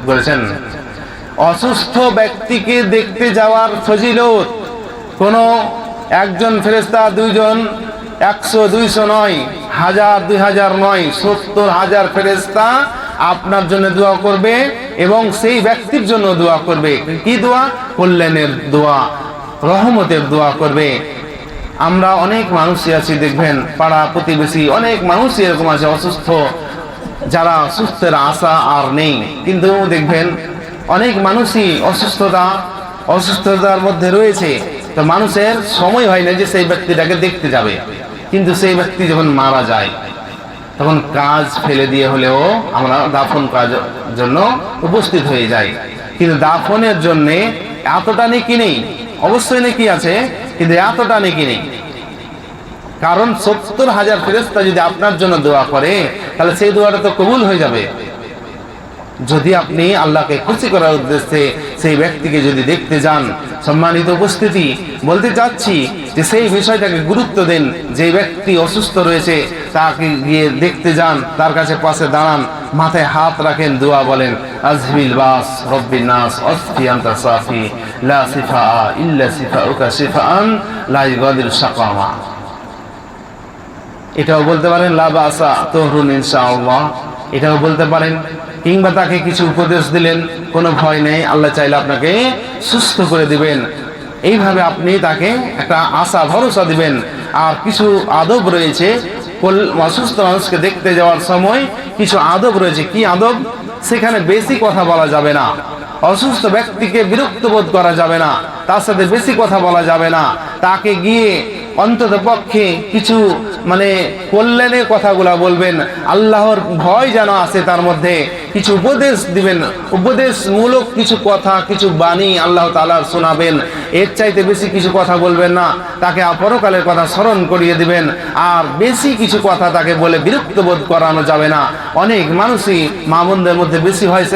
করেছেন। অসুস্থ ব্যক্তিকে দেখতে যাওয়ার ফজিলত কোনো একজন ফেরেশতা, দুইজন, 100 200 নয়, 1000 2000 নয়, 70,000 ফেরেশতা আপনার জন্য দোয়া করবে এবং সেই ব্যক্তির জন্য দোয়া করবে। কি দোয়া? কল্যাণের দোয়া, রহমতের দোয়া করবে। আমরা অনেক মানুষই আছি, দেখবেন পাড়া প্রতিবেশী অনেক মানুষই এরকম আছে অসুস্থ, যারা সুস্থের আশা আর নেই। কিন্তু দেখবেন অনেক মানুষই অসুস্থতার মধ্যে রয়েছে, তো মানুষের সময় হয় না যে সেই ব্যক্তিটাকে দেখতে যাবে। কিন্তু সেই ব্যক্তি যখন মারা যায় তখন কাজ ফেলে দিয়ে হলেও আমরা দাফন কাজের জন্য উপস্থিত হয়ে যাই। কিন্তু দাফনের জন্যে এতটা নেকি নেই, অবশ্যই নেকি আছে, কিন্তু এতটা নেকি নেই। কারণ 70,000 ফেরেশতা যদি আপনার জন্য দোয়া করে তাহলে সেই দোয়াটা তো কবুল হয়ে যাবে। যদি আপনি আল্লাহকে খুশি করার উদ্দেশ্যে সেই ব্যক্তিকে যদি দেখতে যান, সম্মানিত উপস্থিতি, বলতে চাচ্ছি যে সেই বিষয়টাকে গুরুত্ব দেন। যে ব্যক্তি অসুস্থ রয়েছে তাকে গিয়ে দেখতে যান, তার কাছে পাশে দাঁড়ান, মাথায় হাত রাখেন, দোয়া বলেন, আজহিল বাস রব্বিন নাস আসফি আনতা সাফি লা সিফা ইল্লা সিফাউকা সিফাআন লা ইগাদিরু সাকামা। এটাও বলতে পারেন লা বাসা তুহরুন ইনশাআল্লাহ, এটাও বলতে পারেন। কিংবা তাকে কিছু উপদেশ দিলেন, কোনো ভয় নেই, আল্লাহ চাইলে আপনাকে সুস্থ করে দিবেন। এইভাবে আপনি তাকে একটা আশা ভরসা দিবেন। আর কিছু আদব রয়েছে, অসুস্থ মানুষকে দেখতে যাওয়ার সময় কিছু আদব রয়েছে। কি আদব? সেখানে বেশি কথা বলা যাবে না, অসুস্থ ব্যক্তিকে বিরক্ত বোধ করা যাবে না, তার সাথে বেশি কথা বলা যাবে না। তাকে গিয়ে অন্তত পক্ষে কিছু কল্যাণের কথাগুলা বলবেন, আল্লাহর ভয় যেন আসে তার মধ্যে, কিছু উপদেশ দিবেন, উপদেশমূলক কিছু কথা, কিছু বাণী আল্লাহ তাআলার শোনাবেন। এর চাইতে বেশি কিছু কথা বলবেন না, তাকে পরকালের কথা স্মরণ করিয়ে দিবেন। আর বেশি কিছু কথা তাকে বলে বিরক্ত বোধ করানো যাবে না। অনেক মানুষই মা বোনদের মধ্যে বেশি হয়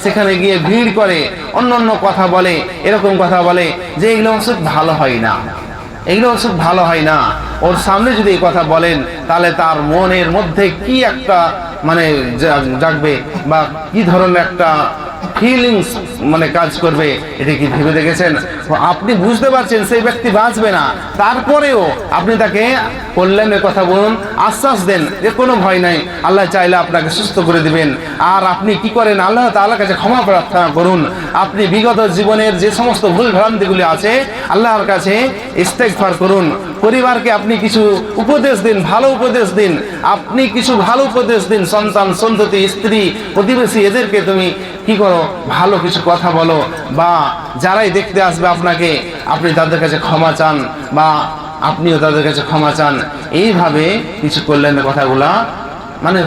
সেখানে গিয়ে ভিড় করে, অন্য কথা বলে, এরকম কথা বলে যে এগুলো ওষুধ ভালো হয় না, এগুলো ওষুধ ভালো হয় না। ওর সামনে যদি এই কথা বলেন তাহলে তার মনের মধ্যে কি একটা জাগবে বা কি ধরনের একটা ফিলিংস কাজ করবে, এটা কি ভেবে দেখেছেন? আপনি বুঝতে পারছেন সেই ব্যক্তি বাঁচবে না, তারপরেও আপনি তাকে কল্যাণের কথা বলুন, আশ্বাস দেন যে কোনো ভয় নাই, আল্লাহ চাইলে আপনাকে সুস্থ করে দিবেন। আর আপনি কি করেন? আল্লাহ তাআলার কাছে ক্ষমা প্রার্থনা করুন। আপনি বিগত জীবনের যে সমস্ত ভুল ভ্রান্তিগুলি আছে আল্লাহর কাছে ইস্তেগফার করুন। পরিবারকে আপনি কিছু উপদেশ দিন, ভালো উপদেশ দিন, আপনি কিছু ভালো উপদেশ দিন। সন্তান, সন্ততি, স্ত্রী, প্রতিবেশী, এদেরকে তুমি কি করো? ভালো কিছু কথা বলো, বা যারাই দেখতে আসবে আপনাকে, আপনি তাদের কাছে ক্ষমা চান বা আপনিও তাদের কাছে ক্ষমা চান। এইভাবে কিছু কল্যাণের কথাগুলা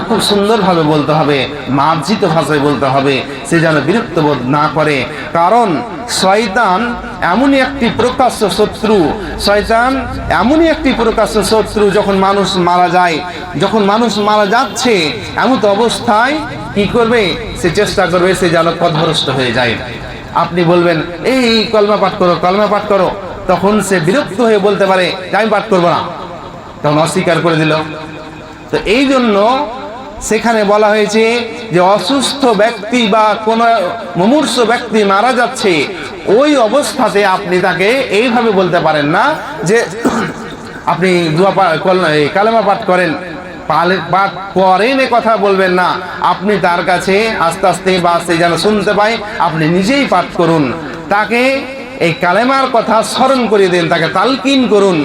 খুব সুন্দরভাবে বলতে হবে, মার্জিত ভাষায় বলতে হবে, সে যেন বিরক্ত বোধ না করে। কারণ শয়তান এমনই একটি প্রকাশ্য শত্রু, যখন মানুষ মারা যায়, যখন মানুষ মারা যাচ্ছে এমন তো অবস্থায় কি করবে? সে চেষ্টা করবে সে যেন পথভ্রষ্ট হয়ে যায়। আপনি বলবেন এই কলমা পাঠ করো, তখন সে বিরক্ত হয়ে বলতে পারে আমি পাঠ করবো না, তখন অস্বীকার করে দিল। তো এই জন্য সেখানে বলা হয়েছে যে অসুস্থ ব্যক্তি বা কোনো মুমূর্ষু ব্যক্তি মারা যাচ্ছে, ওই অবস্থাতে আপনি তাকে এইভাবে বলতে পারেন না যে আপনি কালেমা পাঠ করেন, পাঠ করেন, এ কথা বলবেন না। আপনি তার কাছে আস্তে আস্তে বা সে যেন শুনতে পায়, আপনি নিজেই পাঠ করুন, তাকে এই কালেমার কথা স্মরণ করিয়ে দেন, তাকে তালকিন করুন।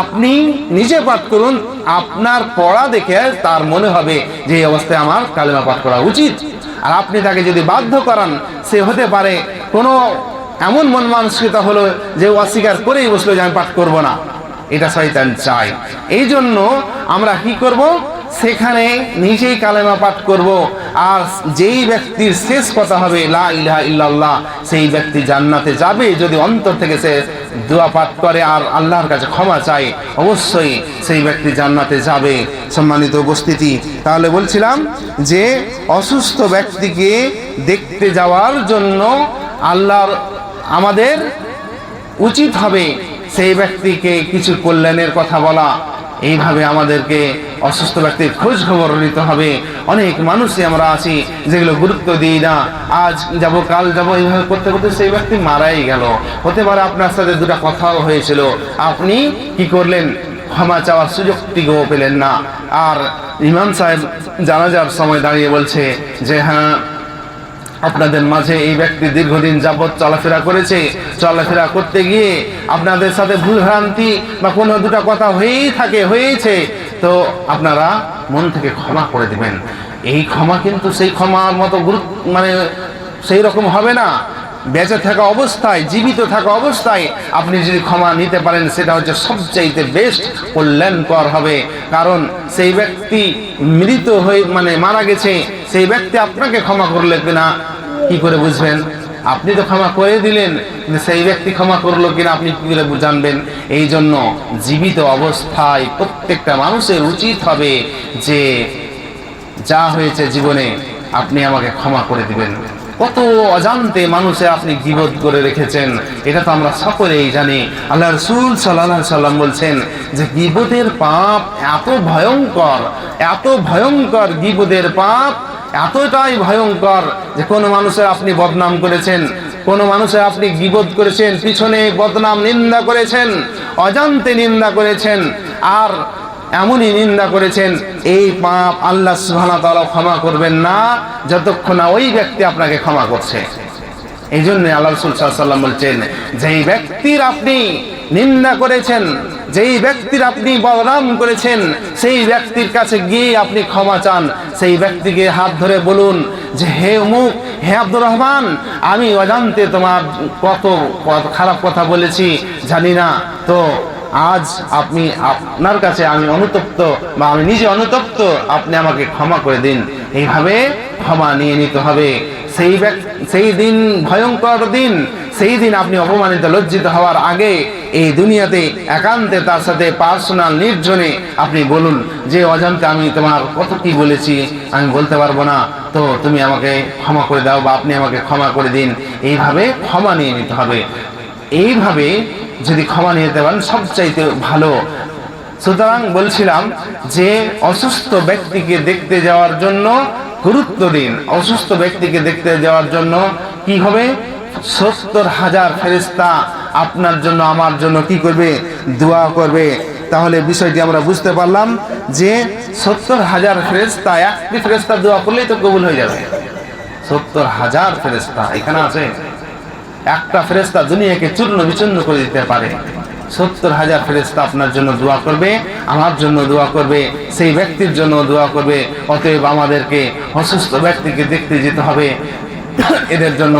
আপনি নিজে পাঠ করুন, আপনার পড়া দেখে তার মনে হবে যে এই অবস্থায় আমার কালেমা পাঠ করা উচিত। আর আপনি তাকে যদি বাধ্য করান, সে হতে পারে কোনো এমন মন মানসিকতা হলো যে অস্বীকার করেই বসলো যে আমি পাঠ করব না। এটা শয়তান চায়। এই জন্য আমরা কি করব? সেখানে নিজেই কালেমা পাঠ করব। আর যেই ব্যক্তির শেষ কথা হবে লা ইলাহা ইল্লাল্লাহ, সেই ব্যক্তি জান্নাতে যাবে যদি অন্তর থেকে সে দোয়া পাঠ করে আর আল্লাহর কাছে ক্ষমা চায়, অবশ্যই সেই ব্যক্তি জান্নাতে যাবে। সম্মানিত উপস্থিতি, তাহলে বলছিলাম যে অসুস্থ ব্যক্তিকে দেখতে যাওয়ার জন্য আমাদের উচিত হবে সেই ব্যক্তিকে কিছু কল্যাণের কথা বলা, এইভাবে আমাদেরকে অসুস্থ ব্যক্তির খোঁজ খবর নিতে হবে। অনেক মানুষই আমরা আছি যেগুলো গুরুত্ব দিই না, আজ যাব কাল যাব, এইভাবে করতে করতে সেই ব্যক্তি মারাই গেল। হতে পারে আপনার সাথে দুটো কথাও হয়েছিল, আপনি কি করলেন, ক্ষমা চাওয়ার সুযোগটিও পেলেন না। আর ইমাম সাহেব জানাজার সময় দাঁড়িয়ে বলছে যে হ্যাঁ, আপনাদের মাঝে এই ব্যক্তি দীর্ঘদিন যাবৎ চলাফেরা করেছে, চলাফেরা করতে গিয়ে আপনাদের সাথে ভুলভ্রান্তি বা কোনো দুটো কথা হয়েছে, তো আপনারা মন থেকে ক্ষমা করে দিবেন। এই ক্ষমা কিন্তু সেই ক্ষমার মতো সেই রকম হবে না। বেঁচে থাকা অবস্থায়, জীবিত থাকা অবস্থায় আপনি যদি ক্ষমা নিতে পারেন, সেটা হচ্ছে সবচাইতে বেস্ট, কল্যাণকর হবে। কারণ সেই ব্যক্তি মৃত হয়ে মারা গেছে, সেই ব্যক্তি আপনাকে ক্ষমা করলে কিনা কি করে বুঝবেন? আপনি তো ক্ষমা করে দিলেন, কিন্তু সেই ব্যক্তি ক্ষমা করলো কিনা আপনি কি করে জানবেন? এই জন্য জীবিত অবস্থায় প্রত্যেকটা মানুষের উচিত হবে যে যা হয়েছে জীবনে আপনি আমাকে ক্ষমা করে দিবেন। কত অজান্তে মানুষে আপনি গীবত করে রেখেছেন, এটা তো আমরা সকলেই জানি। আল্লাহ রাসূল সাল্লাল্লাহু আলাইহি সাল্লাম বলছেন যে গীবতের পাপ এত ভয়ঙ্কর, গীবতের পাপ এতটাই ভয়ঙ্কর যে কোনো মানুষের আপনি বদনাম করেছেন, কোনো মানুষের আপনি গীবত করেছেন, পিছনে বদনাম নিন্দা করেছেন, অজান্তে নিন্দা করেছেন, আর এমনই নিন্দা করেছেন, এই পাপ আল্লাহ সুবহানাহু ওয়া তাআলা ক্ষমা করবেন না যতক্ষণ না ওই ব্যক্তি আপনাকে ক্ষমা করছে। এই জন্য আল্লাহ রাসূল সাল্লাল্লাহু আলাইহি ওয়াসাল্লাম বলছেন, যেই ব্যক্তির আপনি নিন্দা করেছেন, যেই ব্যক্তির আপনি বদনাম করেছেন, সেই ব্যক্তির কাছে গিয়ে আপনি ক্ষমা চান। সেই ব্যক্তিকে হাত ধরে বলুন যে হে অমুক, হে আব্দুর রহমান, আমি অজান্তে তোমার কত খারাপ কথা বলেছি জানি না, তো আজ আপনার কাছে আমি অনুতপ্ত, বা আমি নিজে অনুতপ্ত, আপনি আমাকে ক্ষমা করে দিন। এইভাবে ক্ষমা নিয়ে নিতে হবে। সেই দিন ভয়ঙ্কর দিন, সেই দিন আপনি অপমানিত লজ্জিত হওয়ার আগে এই দুনিয়াতে একান্তে তার সাথে পার্সোনাল নির্জনে আপনি বলুন যে অজান্তে আমি তোমার কত কি বলেছি, আমি বলতে পারবো না, তো তুমি আমাকে ক্ষমা করে দাও, বা আপনি আমাকে ক্ষমা করে দিন। এইভাবে ক্ষমা নিয়ে নিতে হবে। এইভাবে যদি ক্ষমা নিয়ে নিতে পারেন সবচাইতে ভালো। সুতরাং বলছিলাম যে অসুস্থ ব্যক্তিকে দেখতে যাওয়ার জন্য গুরুত্ব দিন। অসুস্থ ব্যক্তিকে দেখতে যাওয়ার জন্য কি হবে? 70,000 ফেরেশতা আপনার জন্য, আমার জন্য কি করবে? দোয়া করবে। তাহলে বিষয়টি আমরা বুঝতে পারলাম যে 70,000 ফেরেশতা, একটি ফেরেশতা দোয়া করলেই তো কবুল হয়ে যাবে। 70,000 ফেরেশতা এখানে আছে, একটা ফেরেশতা দুনিয়াকে চূর্ণ বিচূর্ণ করে দিতে পারে। 70,000 ফেরেশতা আপনার জন্য দোয়া করবে, আমার জন্য দোয়া করবে, সেই ব্যক্তির জন্য দোয়া করবে। অতএব আমাদেরকে অসুস্থ ব্যক্তিকে দেখতে যেতে হবে, এদের জন্য